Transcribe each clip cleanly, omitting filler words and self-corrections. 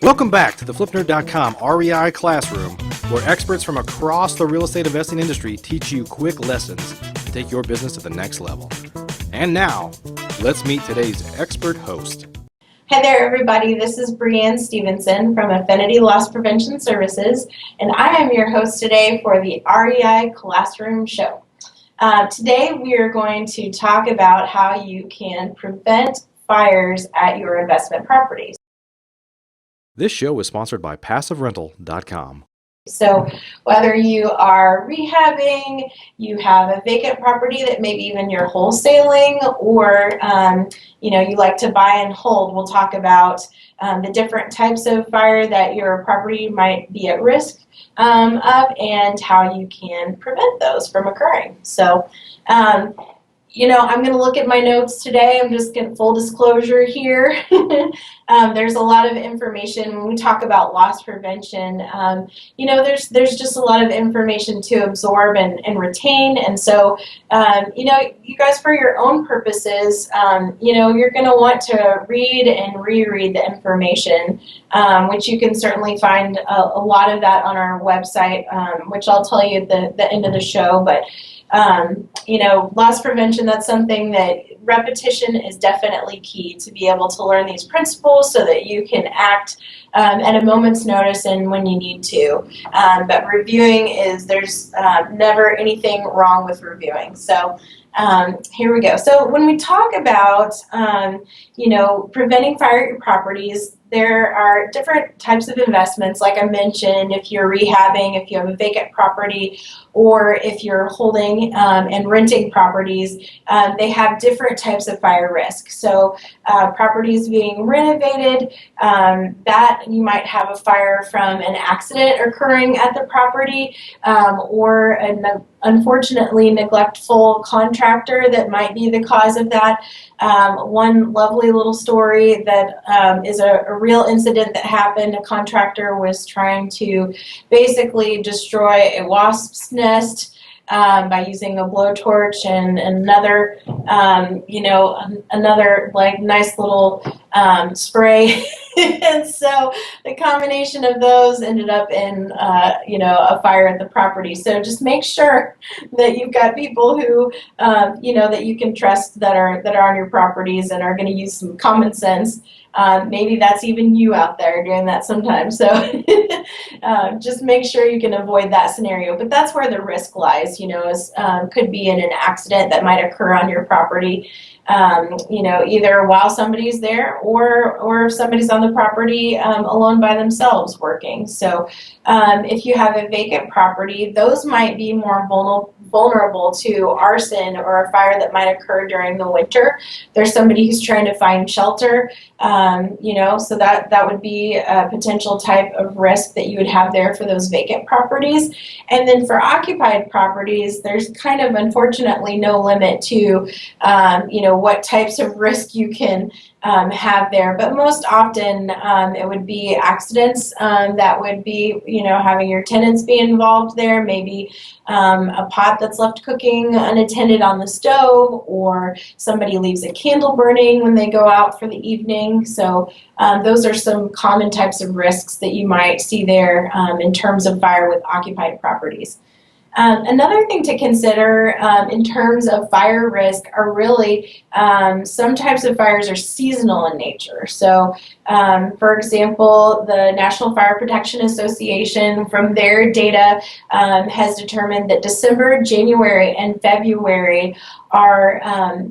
Welcome back to the FlipNerd.com REI Classroom, where experts from across the real estate investing industry teach you quick lessons to take your business to the next level. And now, let's meet today's expert host. Hi there, everybody. This is BreAnn Stephenson from Affinity Loss Prevention Services, and I am your host today for the REI Classroom Show. Today, we are going to talk about how you can prevent fires at your investment properties. This show is sponsored by PassiveRental.com. So whether you are rehabbing, you have a vacant property that maybe even you're wholesaling, or you like to buy and hold, we'll talk about the different types of fire that your property might be at risk of and how you can prevent those from occurring. So I'm going to look at my notes today. I'm just getting full disclosure here. There's a lot of information when we talk about loss prevention. There's just a lot of information to absorb and retain. And so, you guys, for your own purposes, you're going to want to read and reread the information, which you can certainly find a lot of that on our website, which I'll tell you at the end of the show. But loss prevention, that's something that repetition is definitely key to be able to learn these principles so that you can act at a moment's notice and when you need to. But reviewing there's never anything wrong with reviewing. So here we go. So when we talk about, preventing fire at your properties, there are different types of investments. Like I mentioned, if you're rehabbing, if you have a vacant property, or if you're holding and renting properties, they have different types of fire risk. So properties being renovated, that you might have a fire from an accident occurring at the property, or an unfortunately neglectful contractor that might be the cause of that. One lovely little story that is a real incident that happened. A contractor was trying to basically destroy a wasp's nest by using a blowtorch and another, another like nice little spray. And so the combination of those ended up in, a fire at the property. So just make sure that you've got people who, that you can trust that are on your properties and are going to use some common sense. Maybe that's even you out there doing that sometimes. So just make sure you can avoid that scenario. But that's where the risk lies, could be in an accident that might occur on your property, either while somebody's there or if somebody's on the property alone by themselves working. So if you have a vacant property, those might be more vulnerable to arson or a fire that might occur during the winter. There's somebody who's trying to find shelter, so that would be a potential type of risk that you would have there for those vacant properties. And then for occupied properties, there's kind of unfortunately no limit to, what types of risk you can have there. But most often it would be accidents that would be, having your tenants be involved there, maybe a pot that's left cooking unattended on the stove, or somebody leaves a candle burning when they go out for the evening. So those are some common types of risks that you might see there in terms of fire with occupied properties. Another thing to consider in terms of fire risk are really some types of fires are seasonal in nature. So, for example, the National Fire Protection Association, from their data, has determined that December, January, and February are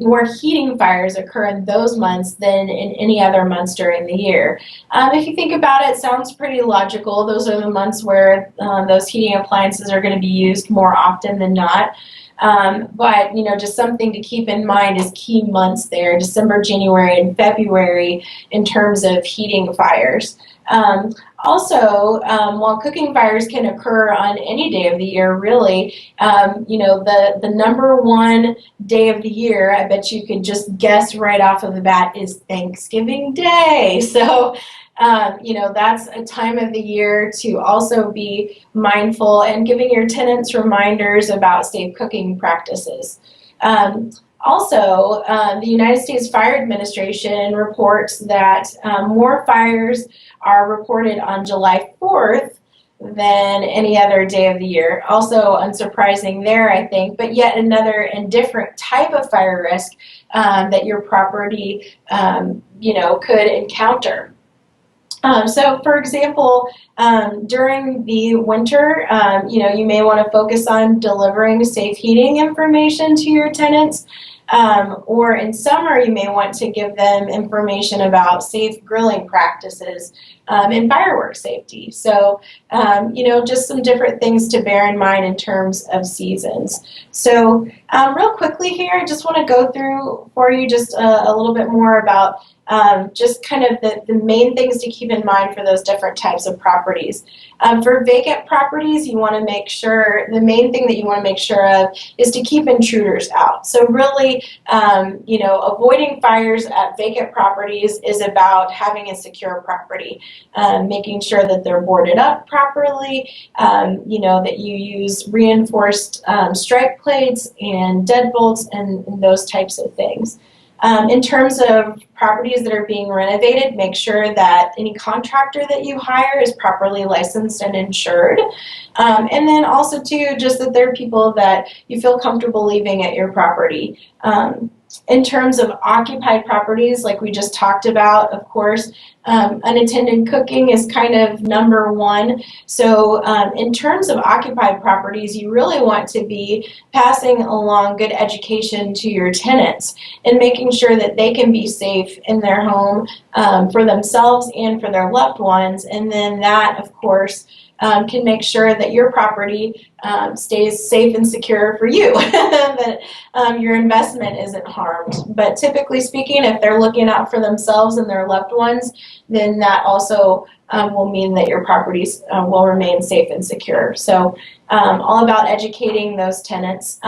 more heating fires occur in those months than in any other months during the year. If you think about it, it sounds pretty logical. Those are the months where those heating appliances are going to be used more often than not. But just something to keep in mind is key months there, December, January, and February, in terms of heating fires. Also, while cooking fires can occur on any day of the year, really, the number one day of the year, I bet you could just guess right off of the bat, is Thanksgiving Day. So, that's a time of the year to also be mindful and giving your tenants reminders about safe cooking practices. Also, the United States Fire Administration reports that more fires are reported on July 4th than any other day of the year. Also unsurprising there, I think, but yet another and different type of fire risk that your property, could encounter. So, for example, during the winter, you may want to focus on delivering safe heating information to your tenants. Or in summer, you may want to give them information about safe grilling practices and fireworks safety. So, just some different things to bear in mind in terms of seasons. So, real quickly here, I just want to go through for you just a little bit more about just kind of the main things to keep in mind for those different types of properties. For vacant properties, you want to make sure, the main thing that you want to make sure of is to keep intruders out. So really, avoiding fires at vacant properties is about having a secure property, making sure that they're boarded up properly, that you use reinforced strike plates and deadbolts and those types of things. In terms of properties that are being renovated, make sure that any contractor that you hire is properly licensed and insured. And then also, too, just that there are people that you feel comfortable leaving at your property. In terms of occupied properties, like we just talked about, of course, unattended cooking is kind of number one. So in terms of occupied properties, you really want to be passing along good education to your tenants and making sure that they can be safe in their home for themselves and for their loved ones. And then that, of course, can make sure that your property stays safe and secure for you, that your investment isn't harmed. But typically speaking, if they're looking out for themselves and their loved ones, then that also will mean that your properties will remain safe and secure. So all about educating those tenants.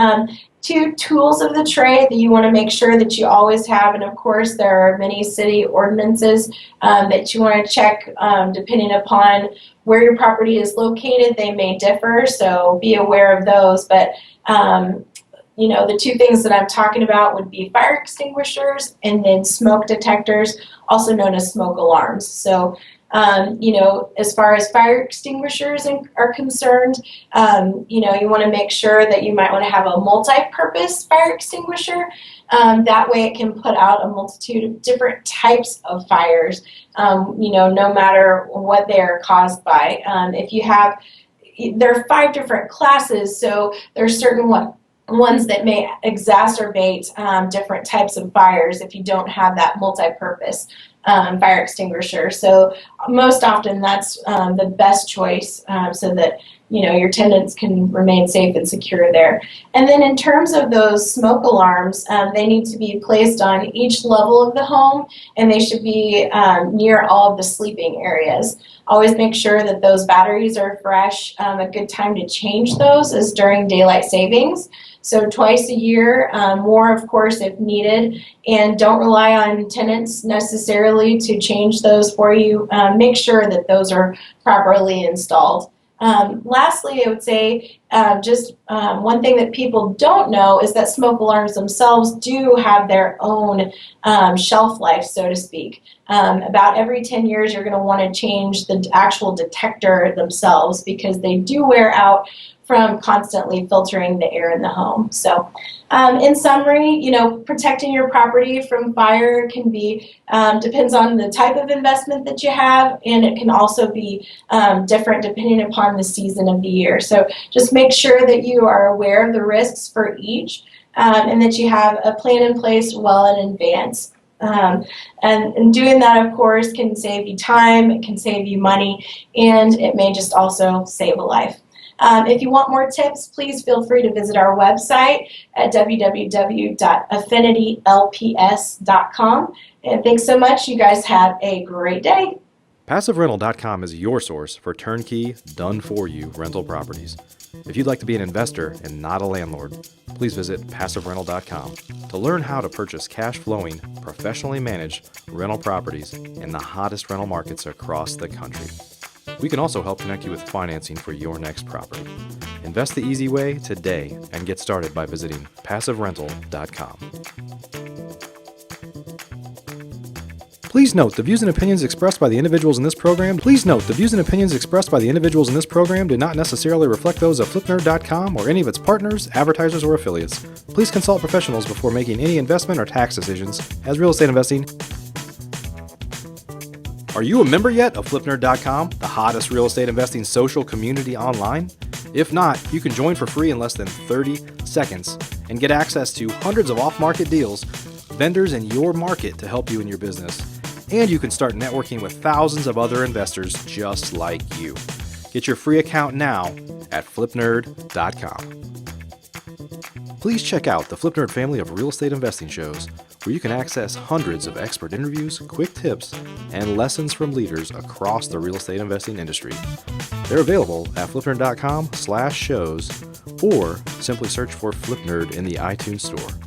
Two tools of the trade that you want to make sure that you always have, and of course there are many city ordinances that you want to check depending upon where your property is located. They may differ, so be aware of those. But the two things that I'm talking about would be fire extinguishers and then smoke detectors, also known as smoke alarms. So as far as fire extinguishers are concerned, you want to make sure that you might want to have a multi-purpose fire extinguisher. That way it can put out a multitude of different types of fires, no matter what they are caused by. There are 5 different classes, so there are certain ones that may exacerbate different types of fires if you don't have that multi-purpose fire extinguisher. So most often that's the best choice so that your tenants can remain safe and secure there. And then in terms of those smoke alarms, they need to be placed on each level of the home, and they should be near all of the sleeping areas. Always make sure that those batteries are fresh. A good time to change those is during daylight savings. So twice a year, more of course if needed, and don't rely on tenants necessarily to change those for you. Make sure that those are properly installed. Lastly, I would say one thing that people don't know is that smoke alarms themselves do have their own shelf life, so to speak. About every 10 years, you're going to want to change the actual detector themselves because they do wear out from constantly filtering the air in the home. So in summary, protecting your property from fire can be, depends on the type of investment that you have, and it can also be different depending upon the season of the year. So just make sure that you are aware of the risks for each and that you have a plan in place well in advance. And doing that, of course, can save you time, it can save you money, and it may just also save a life. If you want more tips, please feel free to visit our website at www.affinitylps.com. And thanks so much. You guys have a great day. PassiveRental.com is your source for turnkey, done-for-you rental properties. If you'd like to be an investor and not a landlord, please visit PassiveRental.com to learn how to purchase cash-flowing, professionally managed rental properties in the hottest rental markets across the country. We can also help connect you with financing for your next property. Invest the easy way today and get started by visiting passiverental.com. Please note, the views and opinions expressed by the individuals in this program do not necessarily reflect those of flipnerd.com or any of its partners, advertisers, or affiliates. Please consult professionals before making any investment or tax decisions, as real estate investing. Are you a member yet of flipnerd.com, the hottest real estate investing social community online? If not, you can join for free in less than 30 seconds and get access to hundreds of off-market deals, vendors in your market to help you in your business. And you can start networking with thousands of other investors just like you. Get your free account now at flipnerd.com. Please check out the FlipNerd family of real estate investing shows, where you can access hundreds of expert interviews, quick tips, and lessons from leaders across the real estate investing industry. They're available at flipnerd.com/shows, or simply search for FlipNerd in the iTunes Store.